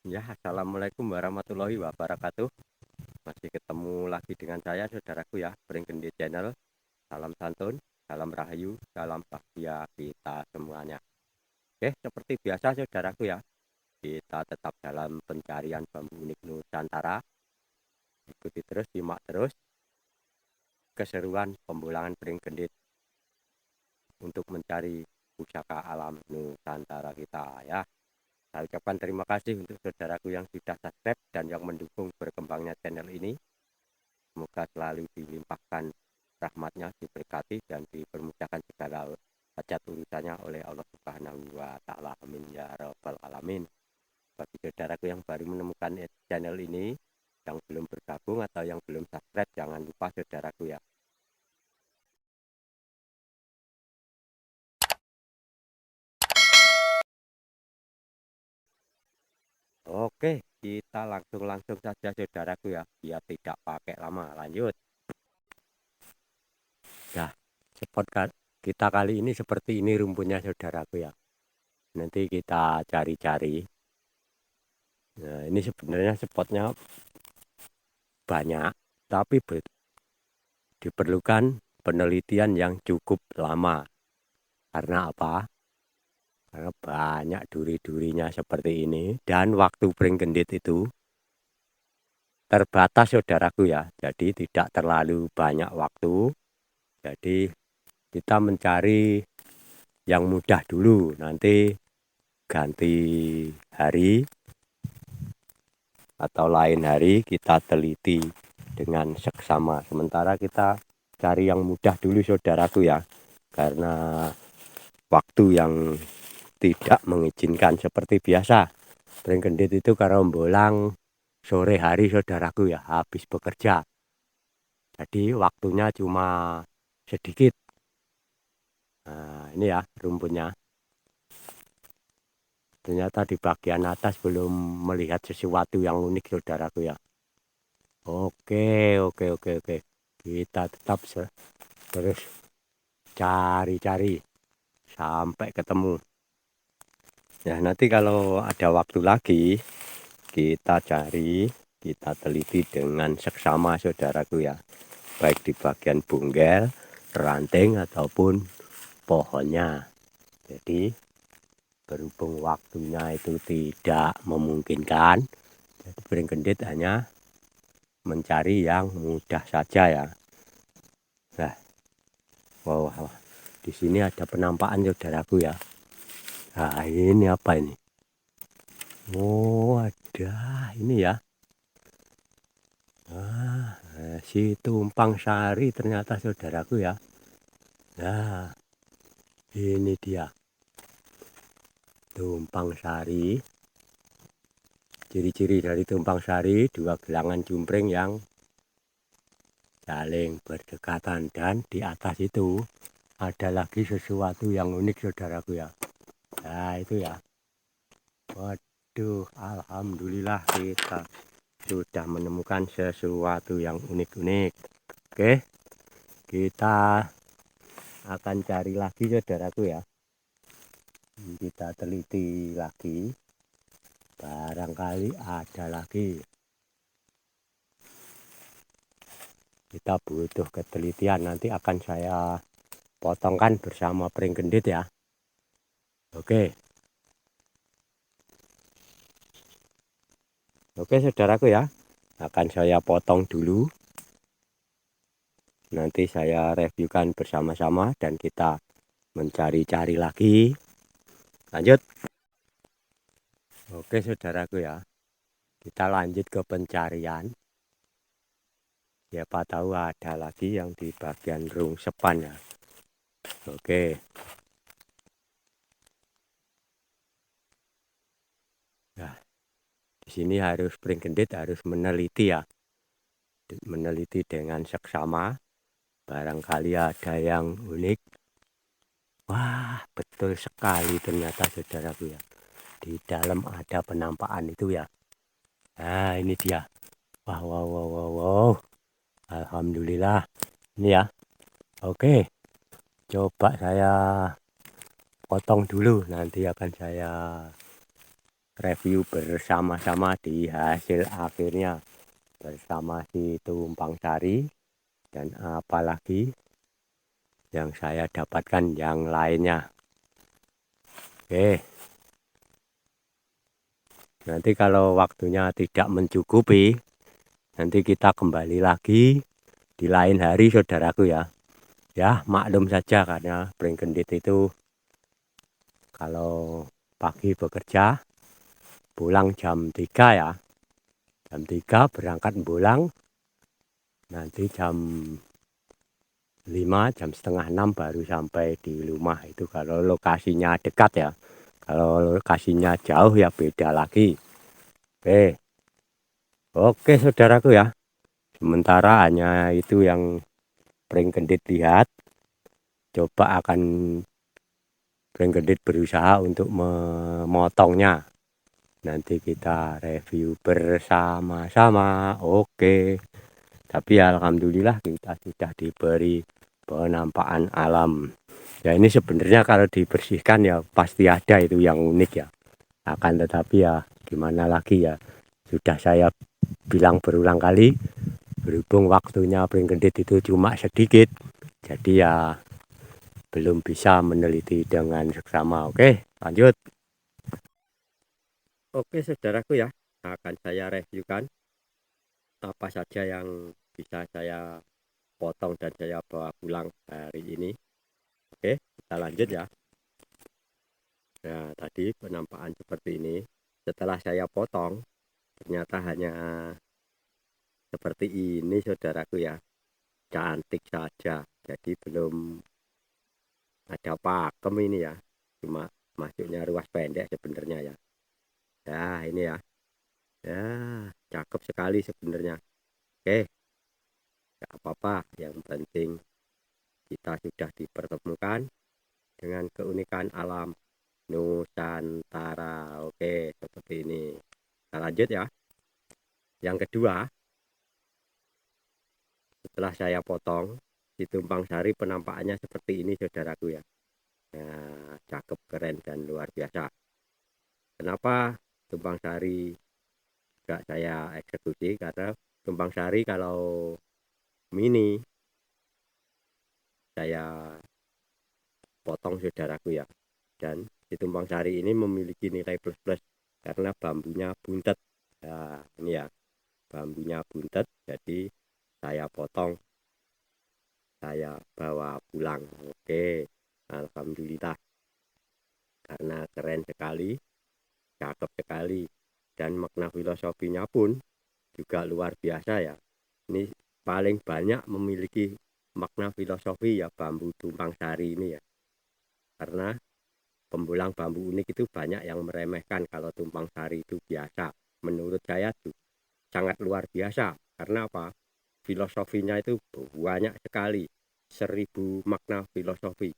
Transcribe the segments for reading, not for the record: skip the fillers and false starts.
Ya, assalamualaikum warahmatullahi wabarakatuh. Masih ketemu lagi dengan saya, saudaraku ya, Pring Gendit Channel. Salam santun, salam rahayu, salam bahagia kita semuanya. Oke, seperti biasa, saudaraku ya, kita tetap dalam pencarian bambu unik Nusantara. Ikuti terus, simak terus keseruan pembulangan Pring Gendit untuk mencari pusaka alam Nusantara kita ya. Saya ucapkan terima kasih untuk saudaraku yang sudah subscribe dan yang mendukung berkembangnya channel ini. Semoga selalu dilimpahkan rahmatnya, diberkati dan dipermudahkan segala hajat urusannya oleh Allah Subhanahu wa Ta'ala. Amin ya Rabbal Alamin. Bagi saudaraku yang baru menemukan channel ini, yang belum bergabung atau yang belum subscribe, jangan lupa saudaraku ya. Oke, kita langsung saja saudaraku ya, biar tidak pakai lama. Lanjut. Nah, spot kita kali ini seperti ini rumputnya saudaraku ya. Nanti kita cari-cari. Nah, ini sebenarnya spotnya banyak, tapi diperlukan penelitian yang cukup lama. Karena apa? Karena banyak duri-durinya seperti ini. Dan waktu pring gendit itu terbatas saudaraku ya. Jadi tidak terlalu banyak waktu. Jadi kita mencari yang mudah dulu. Nanti ganti hari atau lain hari kita teliti dengan seksama. Sementara kita cari yang mudah dulu saudaraku ya. Karena waktu yang tidak mengizinkan seperti biasa. Pring gendit itu kalau bolang sore hari saudaraku ya habis bekerja. Jadi waktunya cuma sedikit. Nah, ini ya rumputnya. Ternyata di bagian atas belum melihat sesuatu yang unik saudaraku ya. Oke. Kita tetap terus cari-cari sampai ketemu. Ya, nanti kalau ada waktu lagi kita cari, kita teliti dengan seksama saudaraku ya. Baik di bagian bunggel, ranting ataupun pohonnya. Jadi berhubung waktunya itu tidak memungkinkan, jadi pring gendit hanya mencari yang mudah saja ya. Nah, wow, di sini ada penampakan saudaraku ya. Nah, ini apa ini? Oh, ada ini ya. Si tumpang sari ternyata saudaraku ya. Nah, ini dia. Tumpang sari. Ciri-ciri dari tumpang sari, dua gelangan jumpring yang saling berdekatan. Dan di atas itu ada lagi sesuatu yang unik saudaraku ya. Nah, itu ya. Waduh, alhamdulillah kita sudah menemukan sesuatu yang unik-unik. Oke, kita akan cari lagi saudaraku ya. Kita teliti lagi. Barangkali ada lagi. Kita butuh ketelitian. Nanti akan saya potongkan bersama pring gendit ya. Oke. Oke saudaraku ya. Akan saya potong dulu. Nanti saya reviewkan bersama-sama dan kita mencari-cari lagi. Lanjut. Oke saudaraku ya. Kita lanjut ke pencarian. Siapa tahu ada lagi yang di bagian rungsepan ya. Oke. Nah, di sini harus pring gendit harus meneliti ya. Meneliti dengan seksama. Barangkali ada yang unik. Wah, betul sekali ternyata saudaraku ya. Di dalam ada penampakan itu ya. Nah, ini dia. Wow. Alhamdulillah. Ini ya. Oke. Coba saya potong dulu. Nanti akan saya review bersama-sama di hasil akhirnya bersama si tumpang sari dan apalagi yang saya dapatkan yang lainnya. Oke, nanti kalau waktunya tidak mencukupi, nanti kita kembali lagi di lain hari saudaraku ya. Ya maklum saja karena Pring Gendit itu kalau pagi bekerja pulang jam 3 ya. Jam 3 berangkat pulang, nanti jam 5, jam setengah 6 baru sampai di rumah. Itu kalau lokasinya dekat ya. Kalau lokasinya jauh ya beda lagi. Oke saudaraku ya. Sementara hanya itu yang Pring Gendit lihat. Coba akan Pring Gendit berusaha untuk memotongnya. Nanti kita review bersama-sama. Oke. Tapi alhamdulillah kita sudah diberi penampakan alam. Ya ini sebenarnya kalau dibersihkan ya pasti ada itu yang unik ya. Akan tetapi ya gimana lagi ya. Sudah saya bilang berulang kali. Berhubung waktunya Pring Gendit itu cuma sedikit. Jadi ya belum bisa meneliti dengan seksama. Oke lanjut. Oke saudaraku ya. Akan saya reviewkan apa saja yang bisa saya potong dan saya bawa pulang hari ini. Oke, kita lanjut ya. Nah, tadi penampakan seperti ini. Setelah saya potong, ternyata hanya seperti ini saudaraku ya. Cantik saja. Jadi belum ada pakem ini ya. Cuma masuknya ruas pendek sebenarnya ya. Nah, ini ya. Ya, cakep sekali sebenarnya. Oke, nggak apa-apa. Yang penting kita sudah dipertemukan dengan keunikan alam Nusantara. Oke, seperti ini. Kita lanjut ya. Yang kedua, setelah saya potong, di tumpang sari penampakannya seperti ini saudaraku ya. Nah, cakep, keren, dan luar biasa. Kenapa tumpang sari gak saya eksekusi? Karena tumpang sari kalau mini, saya potong saudaraku ya. Dan di tumpang sari ini memiliki nilai plus-plus karena bambunya buntet. Nah, ini ya. Bambunya buntet, jadi saya potong, saya bawa pulang. Oke, alhamdulillah, karena keren sekali, cakep sekali, dan makna filosofinya pun juga luar biasa ya. Ini paling banyak memiliki makna filosofi ya bambu tumpang sari ini ya, karena pembulang bambu unik itu banyak yang meremehkan kalau tumpang sari itu biasa. Menurut saya tuh sangat luar biasa. Karena apa? Filosofinya itu banyak sekali. 1000 makna filosofi.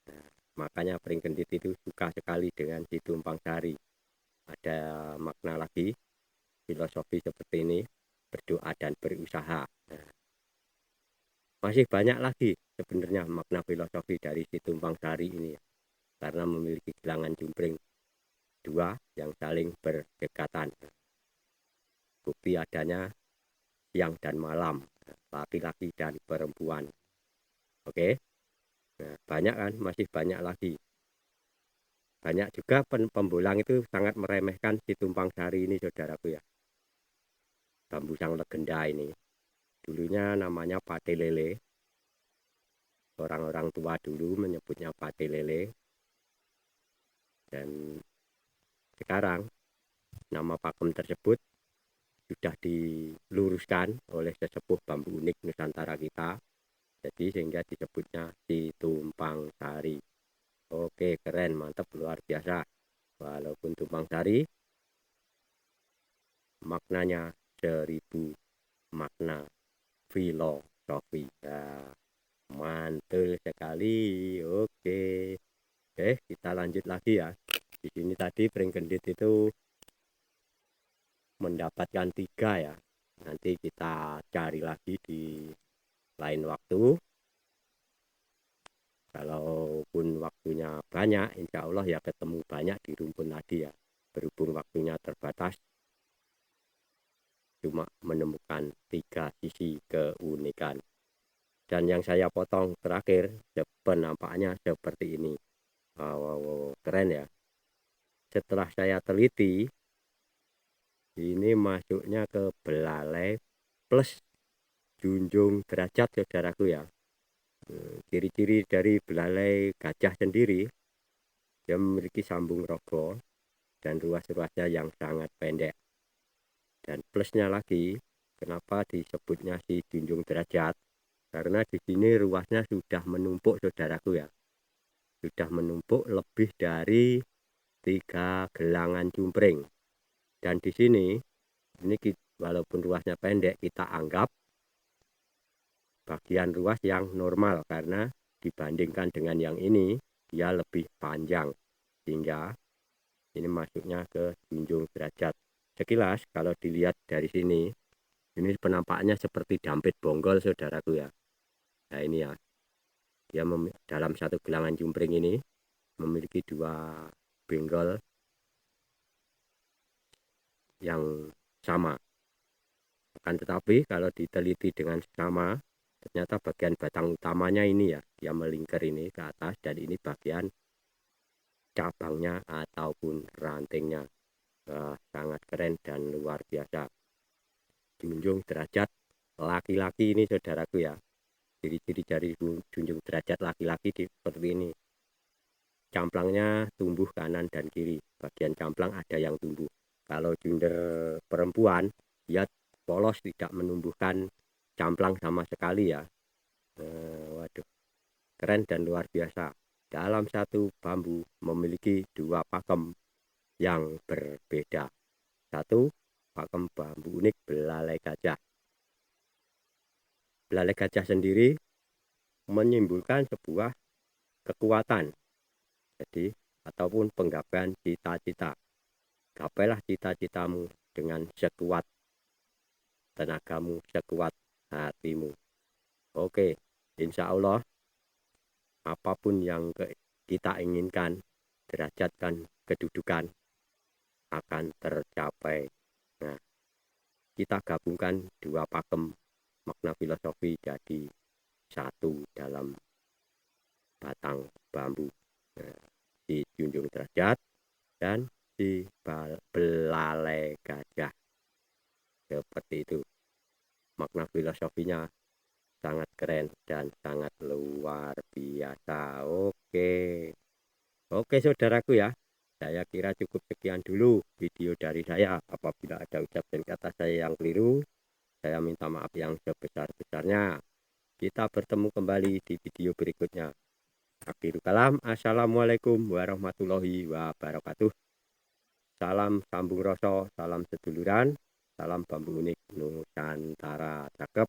Nah, makanya Pring Gendit itu suka sekali dengan si tumpang sari. Ada makna lagi filosofi seperti ini. Berdoa dan berusaha. Nah, masih banyak lagi sebenarnya makna filosofi dari si tumpang sari ini. Karena memiliki gelangan jumpring dua yang saling berdekatan. Bukti adanya siang dan malam, laki-laki dan perempuan. Oke, nah, banyak kan, masih banyak lagi. Banyak juga pembulang itu sangat meremehkan si tumpang sari ini saudaraku ya. Bambu sang legenda ini. Dulunya namanya pate lele. Orang-orang tua dulu menyebutnya pate lele. Dan sekarang nama pakem tersebut sudah diluruskan oleh sesepuh bambu unik Nusantara kita. Jadi sehingga disebutnya si tumpang sari. Oke, keren, mantap, luar biasa. Walaupun tumpang sari, maknanya 1000 makna filosofi. Ya, mantul sekali. Oke. Kita lanjut lagi ya. Di sini tadi Pring Gendit itu mendapatkan 3 ya. Nanti kita cari lagi di lain waktu. Kalaupun waktunya banyak, insya Allah ya ketemu banyak di rumpun tadi ya. berhubung waktunya terbatas, cuma menemukan 3 sisi keunikan. Dan yang saya potong terakhir penampakannya seperti ini. Wow, keren ya. Setelah saya teliti, ini masuknya ke belalai plus junjung derajat, saudaraku ya. Ciri-ciri dari belalai gajah sendiri, dia memiliki sambung rogo dan ruas-ruasnya yang sangat pendek. Dan plusnya lagi, kenapa disebutnya si junjung derajat? Karena di sini ruasnya sudah menumpuk, saudaraku ya. Sudah menumpuk lebih dari 3 gelangan jumpring. Dan di sini, ini walaupun ruasnya pendek, kita anggap bagian ruas yang normal, karena dibandingkan dengan yang ini, dia lebih panjang. Sehingga ini masuknya ke junjung derajat. Sekilas kalau dilihat dari sini, ini penampakannya seperti dampit bonggol, saudaraku ya. Nah ini ya, dia dalam satu gelangan jumpring ini memiliki 2 benggol yang sama. Akan tetapi kalau diteliti dengan seksama, ternyata bagian batang utamanya ini ya, dia melingkar ini ke atas, dan ini bagian cabangnya ataupun rantingnya. Sangat keren dan luar biasa. Junjung derajat laki-laki ini, saudaraku ya. Ciri-ciri dari junjung derajat laki-laki seperti ini. Camplangnya tumbuh kanan dan kiri. Bagian camplang ada yang tumbuh. Kalau junder perempuan, dia polos, tidak menumbuhkan camplang sama sekali ya. Waduh, keren dan luar biasa. Dalam satu bambu memiliki 2 pakem yang berbeda. Satu, pakem bambu unik belalai gajah. Belalai gajah sendiri menyimbolkan sebuah kekuatan, jadi ataupun penggabahan cita-cita. Gapailah cita-citamu dengan sekuat tenagamu, sekuat hatimu. Oke, insya Allah apapun yang kita inginkan, derajat dan kedudukan akan tercapai. Nah, kita gabungkan 2 pakem makna filosofi jadi satu dalam batang bambu. Nah, di junjung derajat dan di belalai gajah. Seperti itu. Makna filosofinya sangat keren dan sangat luar biasa. Oke saudaraku ya. Saya kira cukup sekian dulu video dari saya. Apabila ada ucap dan kata saya yang keliru, saya minta maaf yang sebesar-besarnya. Kita bertemu kembali di video berikutnya. Akhirul kalam, assalamualaikum warahmatullahi wabarakatuh. Salam sambung rasa, salam seduluran, salam bambu unik Nusantara cakep.